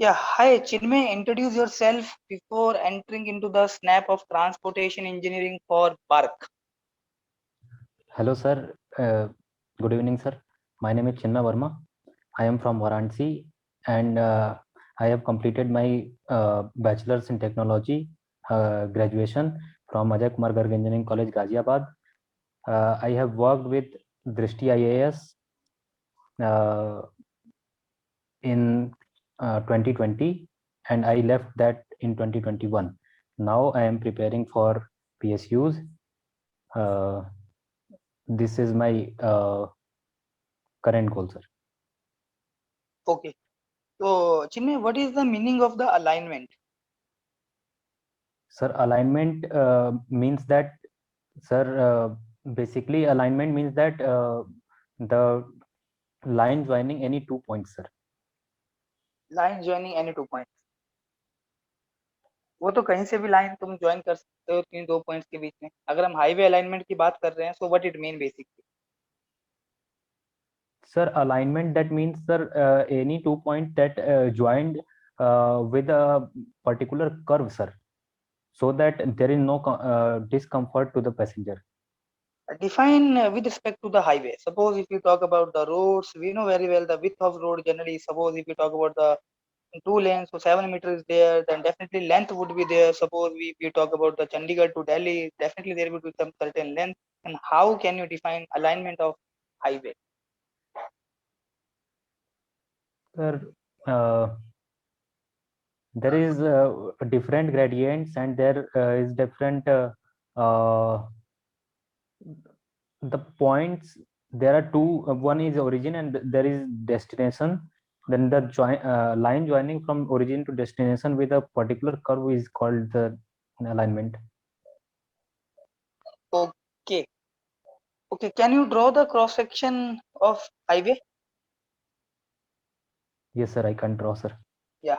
Yeah, hi Chinmay, introduce yourself before entering into the snap of transportation engineering for BARC. Hello, sir. Good evening, sir. My name is Chinmay Verma. I am from Varanasi, and I have completed my bachelor's in technology graduation from Ajay Kumar Garg Engineering College, Ghaziabad. I have worked with Drishti IAS uh, in 2020, and I left that in 2021. Now I am preparing for PSUs. Uh, this is my current goal, sir. Okay, so Chinmay, what is the meaning of the alignment? Sir, alignment means that, sir, basically alignment means that the line joining any 2 points, sir. Line joining any 2 points. वो तो कहीं से भी line तुम join कर सकते हो तीन दो पॉइंट्स के बीच में। अगर हम हाईवे अलाइनमेंट की बात कर रहे हैं, so what it mean basically? Sir, alignment that means, sir, any 2 points that joined with a particular curve, sir, so that there is no discomfort to the passenger. Define with respect to the highway. Suppose if you talk about the roads, we know very well the width of road generally. Suppose if you talk about the two lanes, so 7 meters is there, then definitely length would be there. Suppose if we talk about the Chandigarh to Delhi, definitely there would be some certain length. And how can you define alignment of highway? Sir, there is different gradients, and there is different uh, the points. There are two, one is origin and there is destination. Then the line joining from origin to destination with a particular curve is called the alignment. Okay. Okay. Can you draw the cross section of highway? Yes, sir, I can draw, sir. Yeah.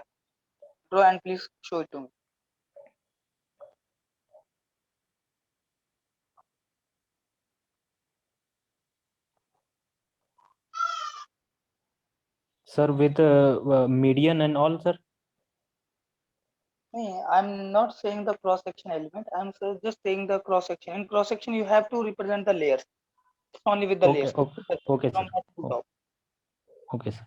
Draw and please show it to me. Sir, with median and all, sir. I'm not saying the cross section element. Just saying the cross section. In cross section, you have to represent the layers. Only with the Okay, layers. okay, okay, From sir. bottom to top. Okay, sir.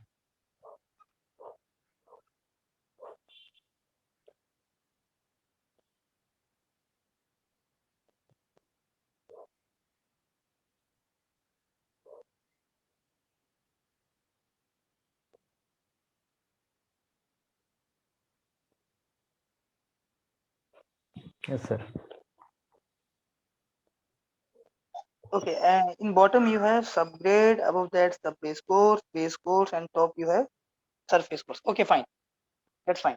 Yes, sir. Okay, and in bottom you have subgrade, above that the base course, and top you have surface course. Okay, fine. That's fine.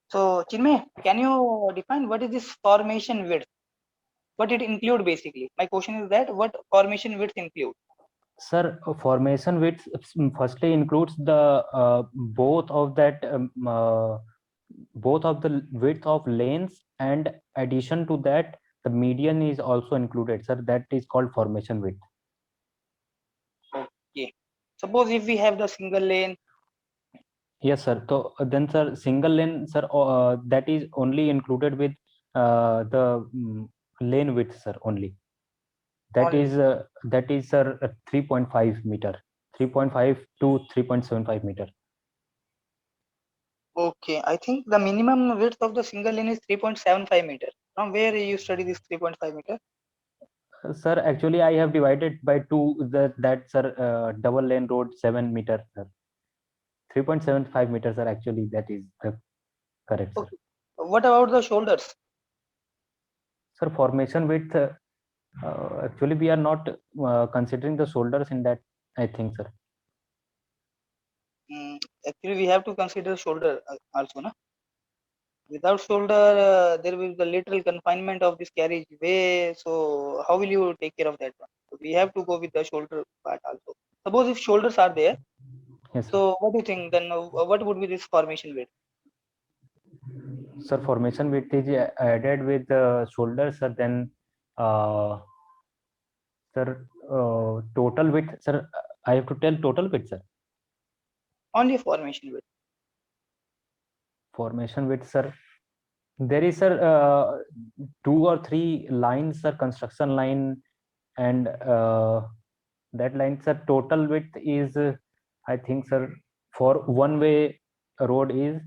So, Chinmay, can you define what is this formation width? What it include basically? My question is that what formation width include? Sir, formation width firstly includes the both of that both of the width of lanes, and addition to that the median is also included, sir. That is called formation width. Okay. Suppose if we have the single lane. Yes, sir. So then, sir, single lane, sir, that is only included with the lane width, sir, only. Only. That is, sir, 3.5 meter, 3.5 to 3.75 meter. Okay, I think the minimum width of the single lane is 3.75 meter. From where you study this 3.5 meter? Sir, actually, I have divided by two that, sir, double lane road 7 meter, sir. 3.75 meters, sir. Actually, that is the correct, sir. Okay. What about the shoulders? Sir, formation width. Actually, we are not considering the shoulders in that, I think, sir. Mm, actually, we have to consider shoulder also, na? Without shoulder, there will be the literal confinement of this carriage way. So, how will you take care of that one? So we have to go with the shoulder part also. Suppose if shoulders are there, Yes, sir. so what do you think? Then what would be this formation width? Sir, formation width is added with the shoulders, sir. Then, uh, sir, total width, sir. I have to tell total width, sir. Only formation width. Formation width, sir. There is, sir, 2 or 3 lines, sir, construction line, and that line, sir, total width is, I think, sir, for one-way road is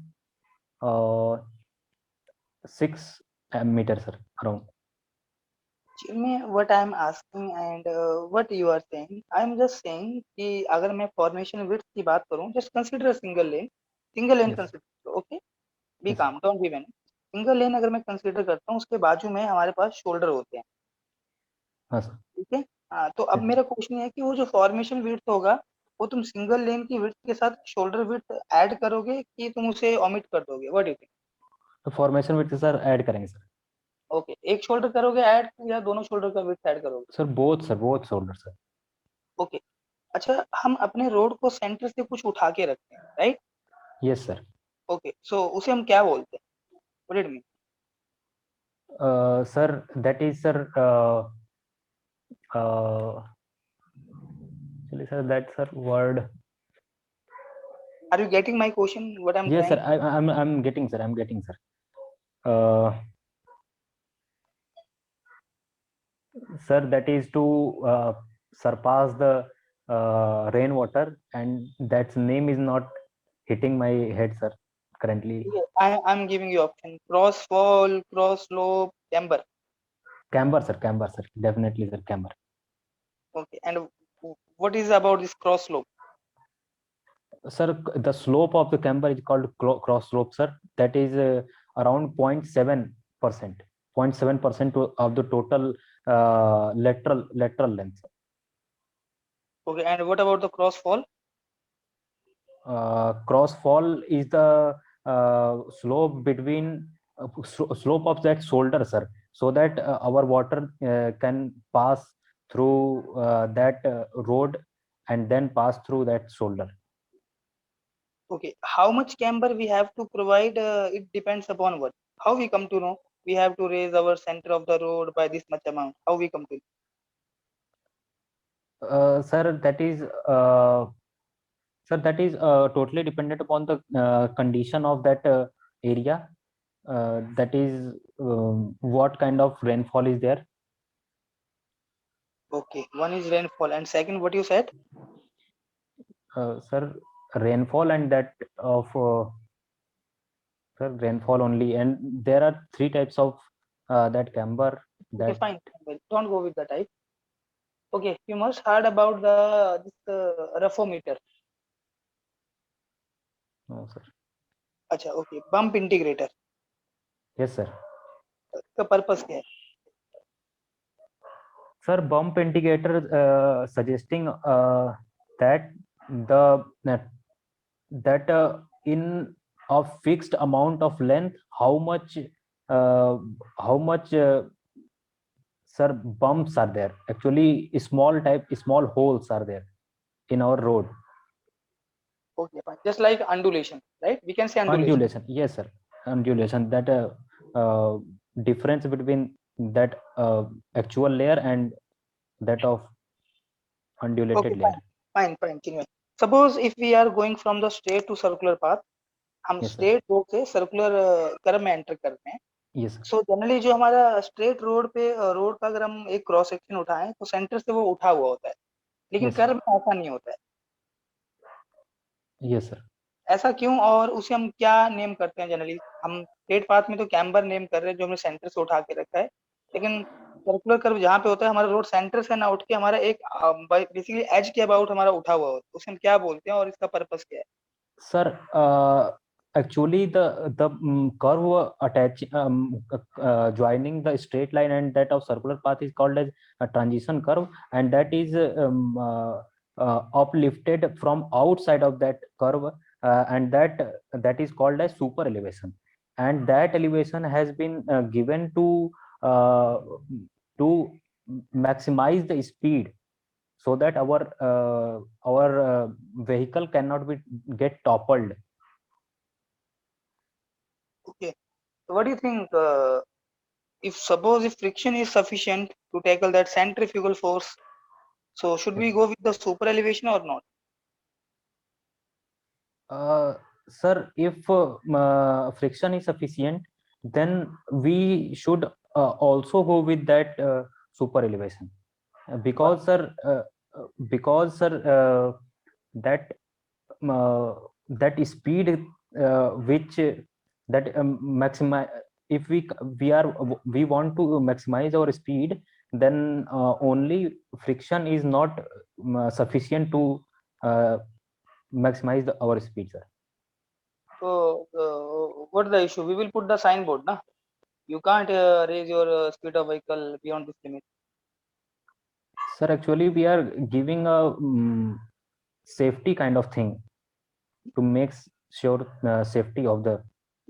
6 meters, sir, around. Jimmy, what I'm asking and what you are saying, I'm just saying कि अगर मैं formation width की बात करूं, just consider a single lane Yes. consider, okay? Be Yes. calm, don't be panic. Single lane अगर मैं consider करता हूँ उसके बाजू में हमारे पास शोल्डर होते हैं, हाँ, सर. ठीक है? हाँ, तो अब Yes. मेरा क्वेश्चन है कि वो जो फॉर्मेशन विड्थ होगा वो तुम सिंगल लेन की विड्थ के साथ शोल्डर विड्थ ऐड करोगे कि तुम उसे ओमिट कर दोगे? What do you think? तो फॉर्मेशन विड्थ, सर, ऐड करेंगे, सर. ओके, एक शोल्डर करोगे ऐड या दोनों शोल्डर का विड्थ ऐड करोगे? Sir, both, sir, both shoulder, sir. Okay, अच्छा हम अपने रोड को सेंटर से कुछ उठा के रखते हैं, right? Yes, sir. Okay, so उसे हम क्या बोलते हैं? What it mean? Sir, that is, sir, actually, sir, that, sir, word. Are you getting my question what I am Yes, sir, trying? I'm getting, sir, I'm getting, sir. uh, Sir, that is to surpass the rainwater, and that name is not hitting my head, sir, currently. I'm giving you option: cross fall, cross slope, camber. Camber, sir, camber, sir, definitely, sir, camber. Okay, and what is about this cross slope? Sir, the slope of the camber is called cross slope, sir. That is around 0.7%, 0.7% of the total lateral length. Okay, and what about the cross fall? Cross fall is the slope between slope of that shoulder, sir, so that our water can pass through that road and then pass through that shoulder. Okay, how much camber we have to provide? It depends upon what. How we come to know? We have to raise our center of the road by this much amount. How we come to know? Sir, that is totally dependent upon the condition of that area. That is what kind of rainfall is there. Okay, one is rainfall, and second, what you said? Sir, rainfall and that of sir, rainfall only, and there are 3 types of that camber. Okay, That fine. Well, don't go with the type. Okay, you must heard about the this raphometer. no, sir. अच्छा, okay, bump integrator. Yes, sir. का purpose क्या है? Sir, bump indicator suggesting that the that in a fixed amount of length, how much uh, sir, bumps are there. Actually, small holes are there in our road. Okay, fine. Just like undulation, right? We can say undulation. Undulation, yes, sir. Undulation, that difference between that actual layer and that of undulated Okay, layer. fine. Chinmay. Suppose if we are going from the straight to circular path, हम Yes, sir. Straight road से circular curve में enter करते हैं. Yes, sir. So generally जो हमारा straight road पे road का अगर हम एक क्रॉस सेक्शन उठाएं तो सेंटर से वो उठा हुआ होता है, लेकिन Yes, sir. कर्व में ऐसा नहीं होता है. Yes, sir. ऐसा क्यों और उसे हम क्या नेम करते हैं? जनरली हम स्ट्रेट पाथ में तो कैम्बर नेम कर रहे हैं जो हमने सेंटर से उठा के रखा है, लेकिन सर्कुलर कर्व जहाँ पे होता है हमारा रोड सेंटर से ना उठ के हमारा एक बेसिकली एज के अबाउट हमारा उठा हुआ होता है, उसे हम क्या बोलते हैं और इसका पर्पस क्या है? Sir, actually the curve attach joining the straight line and that of circular path is called as a transition curve, and that is uplifted from outside of that curve, and that is called as super elevation, and that elevation has been given uh, to maximize the speed, so that our vehicle cannot be get toppled. Okay, so what do you think, if suppose if friction is sufficient to tackle that centrifugal force, so should we go with the super elevation or not? Sir, if friction is sufficient, then we should also go with that super elevation. Because sir, that uh, that speed which that maximize, if we want to maximize our speed, then only friction is not sufficient to maximize our speed, sir. So, what's the issue? We will put the signboard, na? You can't raise your speed of vehicle beyond this limit. Sir, actually we are giving a safety kind of thing to make sure safety of the.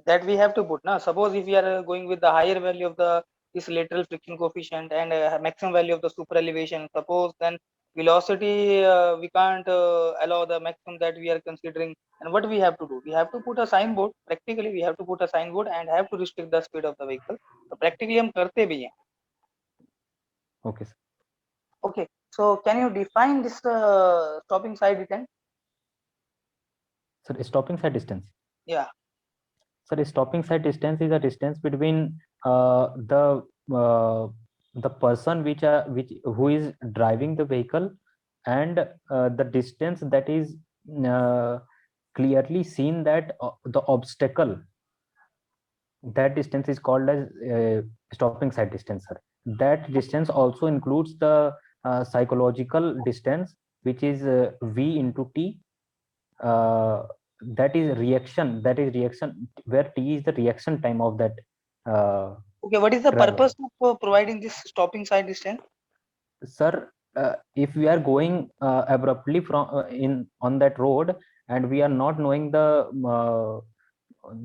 That we have to put, na? Suppose if we are going with the higher value of the this lateral friction coefficient and maximum value of the super elevation, suppose then velocity we can't allow the maximum that we are considering. And what we have to do? We have to put a signboard. Practically, we have to put a signboard and have to restrict the speed of the vehicle. So practically, हम करते भी हैं. Okay, sir. Okay. So can you define this stopping side distance? Sir, stopping side distance. Yeah. Sir, stopping side distance is a distance between the person which who is driving the vehicle and the distance that is uh, clearly seen, that the obstacle, that distance is called as stopping side distance, sir. That distance also includes the psychological distance, which is v into t. That is reaction, where t is the reaction time of that Okay. What is the driver. purpose of providing this stopping side distance? Sir, if we are going abruptly from in on that road, and we are not knowing the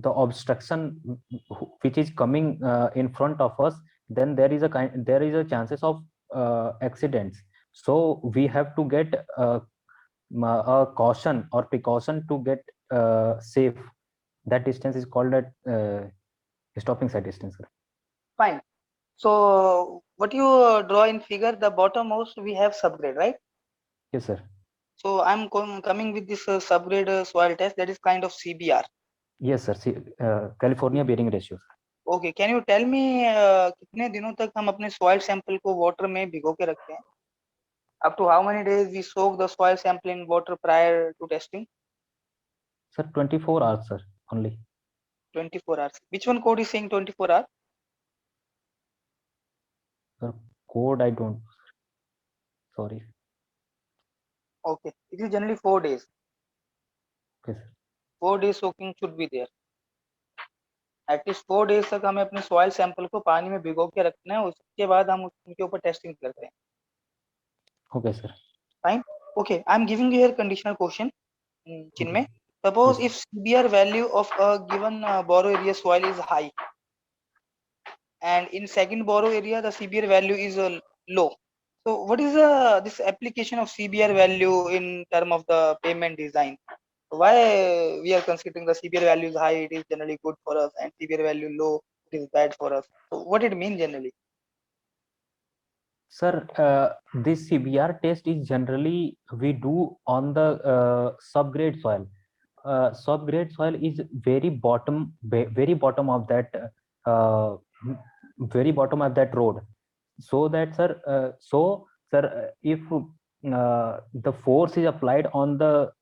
obstruction which is coming in front of us, then there is a chances of accidents. So we have to get a caution or precaution to get safe. That distance is called at stopping side distance, sir. Fine. So what you draw in figure, the bottom most we have subgrade, right? Yes, sir. So I'm coming with this subgrade soil test, that is kind of CBR. Yes, sir. See, California bearing ratio, sir. Okay, can you tell me कितने दिनों तक हम अपने soil sample को water में भिगो के रखते हैं? Up to how many days we soak the soil sample in water prior to testing? Sir, 24 hours, sir, only. 24 hours. Which one code is saying 24 hours? Sir, code I don't. Sorry. Okay, it is generally 4 days. Okay, sir. 4 days soaking should be there. At least 4 days तक हमें अपने soil sample को पानी में भिगो के रखना है, उसके बाद हम उनके ऊपर टेस्टिंग करते हैं. Okay, sir. Fine. Okay, I'm giving you here conditional question. Chinmay, suppose Yes. if CBR value of a given borrow area soil is high, and in second borrow area the CBR value is low. So what is this application of CBR value in term of the payment design? Why we are considering the CBR value is high, it is generally good for us, and CBR value low, it is bad for us? So what it mean generally? Sir, this CBR test is generally we do on the subgrade soil. Subgrade soil is very bottom of that uh, very bottom of that road. So that, sir, if the force is applied on the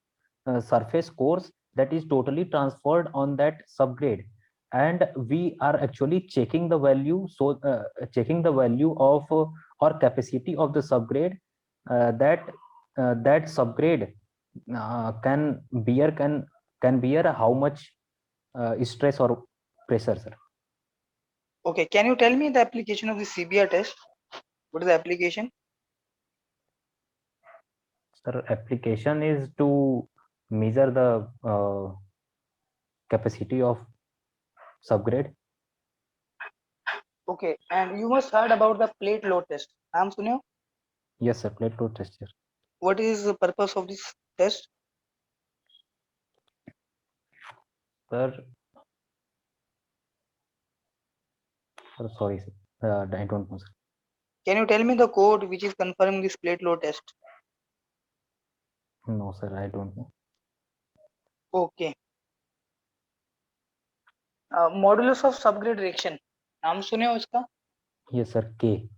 surface course, that is totally transferred on that subgrade, and we are actually checking the value. So checking the value of or capacity of the subgrade, that subgrade can bear how much stress or pressure, sir. Okay, can you tell me the application of the CBR test? What is the application? Sir, application is to measure the capacity of subgrade. Okay, and you must heard about the plate load test. नाम सुने हो? Yes, sir. Plate load test, sir. What is the purpose of this test? Sir, sorry, sir. I don't know, sir. Can you tell me the code which is confirming this plate load test? No, sir, I don't know. Okay. Modulus of subgrade reaction, नाम सुने हो इसका? Yes, sir. K.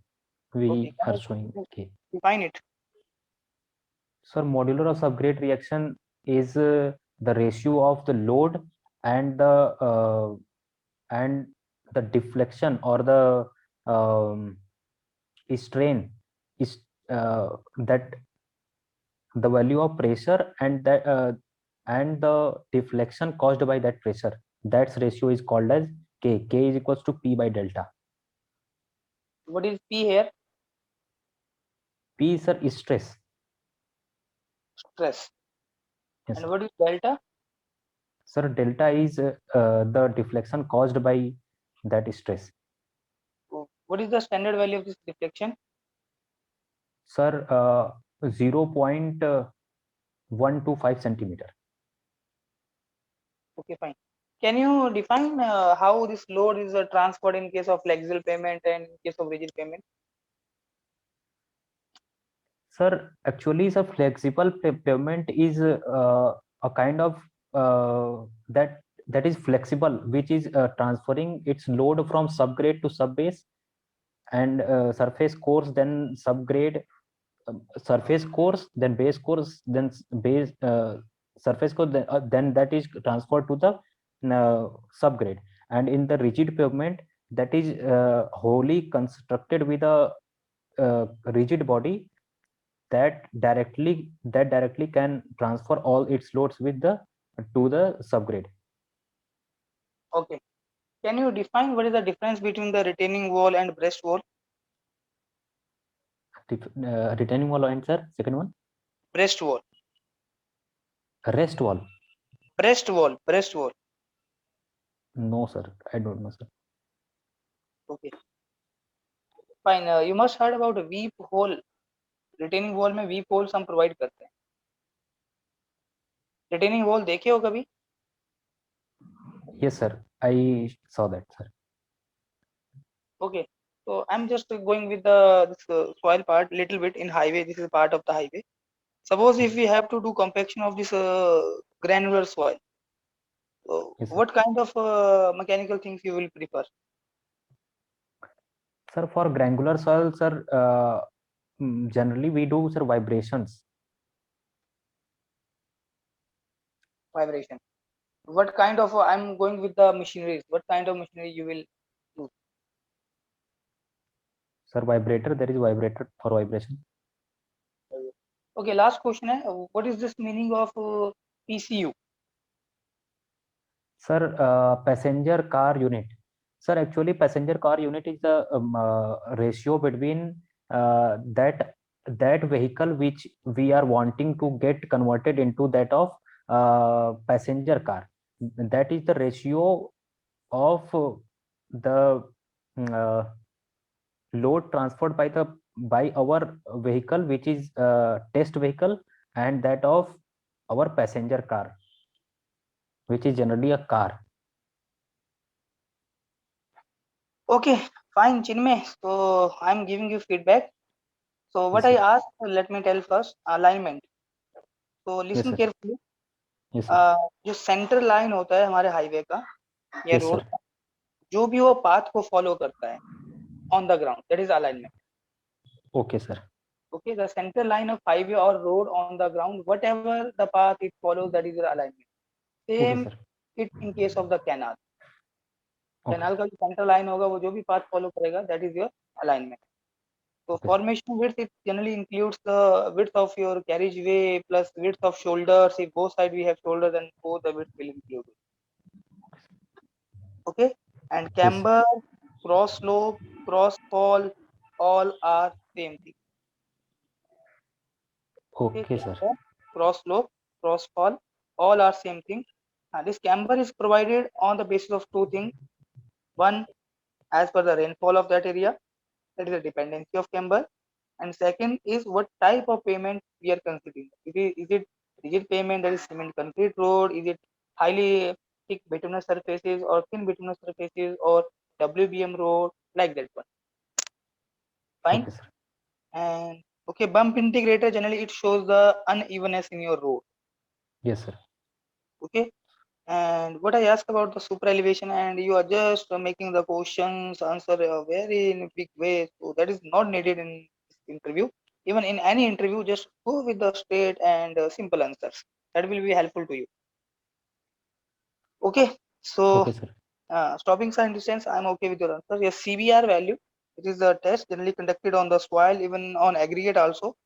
We Okay, are can showing you K. define it? Sir, modular of subgrade reaction is the ratio of the load and the deflection or the strain is that the value of pressure and the deflection caused by that pressure. That ratio is called as K. K is equals to P by delta. What is P here? P is, sir, is stress. Stress. Yes, And sir. what is delta? Sir, delta is the deflection caused by that stress. What is the standard value of this deflection? Sir, 0.125 centimeter. Okay, fine. Can you define how this load is transferred in case of flexible pavement and in case of rigid pavement? Sir, actually, sir, flexible pavement is a kind of that is flexible, which is transferring its load from subgrade to subbase and surface course, then subgrade, surface course, then base course, then base surface course, then that is transferred to the subgrade. And in the rigid pavement, that is wholly constructed with a rigid body that directly can transfer all its loads with the to the subgrade. Okay. Can you define what is the difference between the retaining wall and breast wall? Retaining wall and, sir, second one, Breast wall. rest wall. Breast wall. Breast wall. No, sir, I don't know, sir. Okay. Fine. You must heard about a weep hole. Retaining wall में weep holes हम provide करते हैं. Retaining wall देखे हो कभी? Yes, sir, I saw that, sir. Okay. So I'm just going with the this soil part little bit in highway. This is part of the highway. Suppose if we have to do compaction of this granular soil, so Yes, sir. what kind of mechanical things you will prefer? Sir, for granular soil, sir, generally we do, sir, vibrations. Vibration. What kind of I'm going with the machineries. What kind of machinery you will use? Sir, vibrator, there is vibrator for vibration. Okay, last question है. What is this meaning of PCU? Sir, passenger car unit. Sir, actually, passenger car unit is the ratio between that vehicle which we are wanting to get converted into that of passenger car. That is the ratio of the uh, load transferred by our vehicle, which is test vehicle, and that of our passenger car, which is generally a car. Okay, fine, Chinmay. So I'm giving you feedback. So what Yes, I sir. asked, let me tell first, alignment. So Yes, listen sir. carefully. Yes, sir. जो centre line होता है हमारे highway का या Yes, road sir. का, जो भी वो पाथ को फॉलो करता है on the ground, that is alignment. Okay, sir. Okay, the center line of highway or road on the ground, whatever the path it follows, that is your alignment. Okay, Same sir. it in case of the canal. Okay, canal का जो centre line होगा वो जो भी path follow करेगा that is your alignment. So okay, sir. formation width, it generally includes the width of your carriageway plus width of shoulders. If both side we have shoulder, then both the width will include it. Okay, and Yes, sir. camber, cross slope, cross fall, all are same thing. Okay, Okay, sir. camber, cross slope, cross fall, all are same thing. This camber is provided on the basis of two things. One, as per the rainfall of that area, that is a dependency of camber. And second is what type of payment we are considering. Is it rigid payment, that is cement concrete road? Is it highly thick bituminous surfaces or thin bituminous surfaces or WBM road, like that one? Fine. Okay, sir. And okay, bump integrator, generally it shows the unevenness in your road. Yes, sir. Okay. And what I asked about the super elevation, and you are just making the questions answer very in a big way. So that is not needed in this interview. Even in any interview, just go with the straight and simple answers. That will be helpful to you. Okay. So Okay, sir. stopping sign distance, I'm okay with your answer. Yes, CBR value. It is a test generally conducted on the soil, even on aggregate also.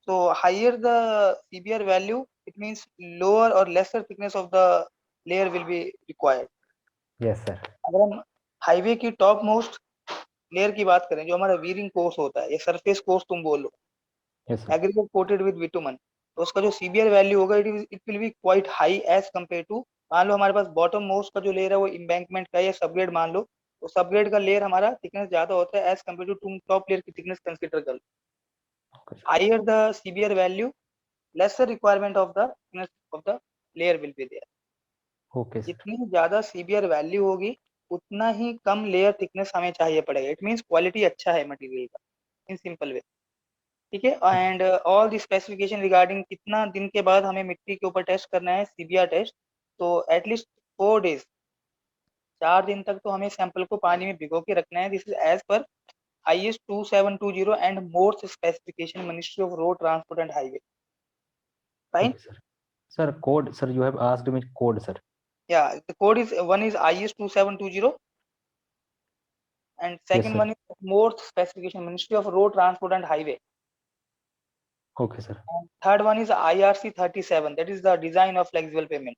So higher the CBR value, it means lower or lesser thickness of the layer will be required. Yes, sir. अगर हम highway की top most layer की बात करें, जो हमारा veering course होता है या सरफेस कोर्स तुम बोलो, Yes, sir. Aggregate coated with bitumen, तो उसका जो सीबीआर वैल्यू होगा it will be quite high as compare to, मान लो हमारे पास बॉटम मोस्ट का जो लेयर है वो इम्बैंकमेंट का या सबग्रेड मान लो, तो सबग्रेड का लेयर हमारा थिकनेस ज्यादा होता है एज कम्पेयर टू तुम टॉप लेयर की थिकनेस कंसीडर कर लो. Okay, sir. Higher the CBR value, lesser requirement of the thickness of the layer will be there. Okay, sir. जितनी ज्यादा सीबीआर वैल्यू होगी उतना ही कम लेयर थिकनेस हमें चाहिए पड़ेगा. इट मींस क्वालिटी अच्छा है मटेरियल का इन सिंपल वे. ठीक है. And all the specification regarding कितना दिन के बाद हमें मिट्टी के ऊपर टेस्ट करना है सीबीआर टेस्ट, तो एटलीस्ट 4 days, 4 दिन तक तो हमें सैंपल को पानी में भिगो के रखना है. दिस इज एज पर IS 2720 and MORS specification, Ministry of Road Transport and Highway. Fine. Okay, sir. Sir, code, sir, you have asked me code, sir. Yeah, the code is one is IS 2720 and Yes, second sir. one is MORS specification, Ministry of Road Transport and Highway. Okay, sir. And third one is IRC 37, that is the design of flexible payment.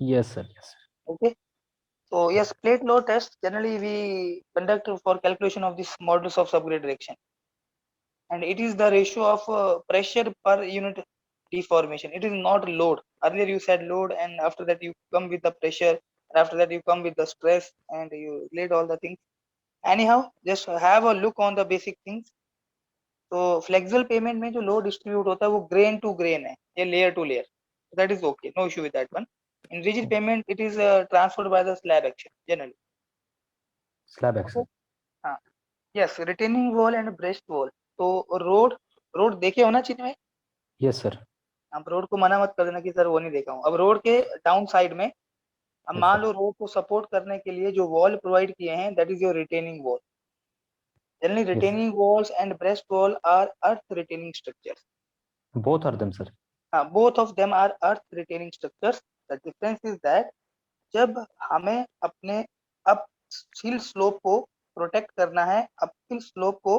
Yes, sir. Yes, sir. Okay. So yes, plate load test generally we conduct for calculation of this modulus of subgrade direction, and it is the ratio of pressure per unit deformation. It is not load. Earlier you said load, and after that you come with the pressure, and after that you come with the stress, and you relate all the things. Anyhow, just have a look on the basic things. तो flexible pavement में जो load distribute होता है वो grain to grain है या layer to layer, that is okay, no issue with that one. In rigid pavement it is transferred by the slab action generally. Slab okay. action. हाँ. Yes, retaining wall and breast wall. तो road road देखे हो ना चीज में. Yes, sir. अब road को मना मत कर देना कि सर वो नहीं देखा हूँ. अब रोड के डाउन साइड में, अब Yes, मान sir. लो रोड को सपोर्ट करने के लिए जो वॉल प्रोवाइड किए हैं that is your retaining wall. Generally Yes, sir. Retaining walls and breast wall are earth retaining structures. Both are them, sir. Both of them are earth retaining structures. The difference is that जब हमें अपने uphill slope को protect करना है, uphill slope को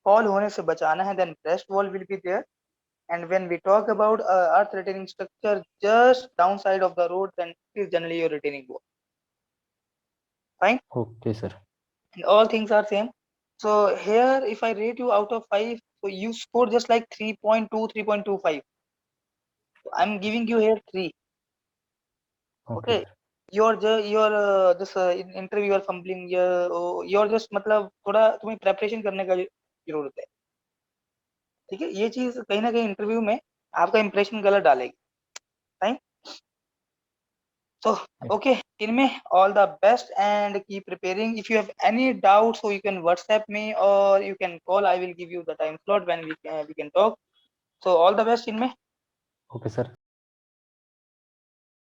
fall होने से बचाना है, then breast wall will be there. And when we talk about earth retaining structure just downside of the road, then it is generally your retaining wall. Fine. Okay, sir. And all things are same. So here if I rate you out of 5, so you scored just like 3.2, 3.25. So I'm giving you here 3. Okay, Okay. sir. Your this interview or fumbling, you're just मतलब थोड़ा तुम्हें preparation करने का जरूरत है. ठीक है. ये चीज कहीं ना कहीं इंटरव्यू में आपका इंप्रेशन गलत डालेगी. फाइन. So Yes. okay, इनमें all the best and keep preparing. If you have any doubts, so you can WhatsApp me or you can call. I will give you the time slot when we can talk. So all the best इनमें. Okay, sir.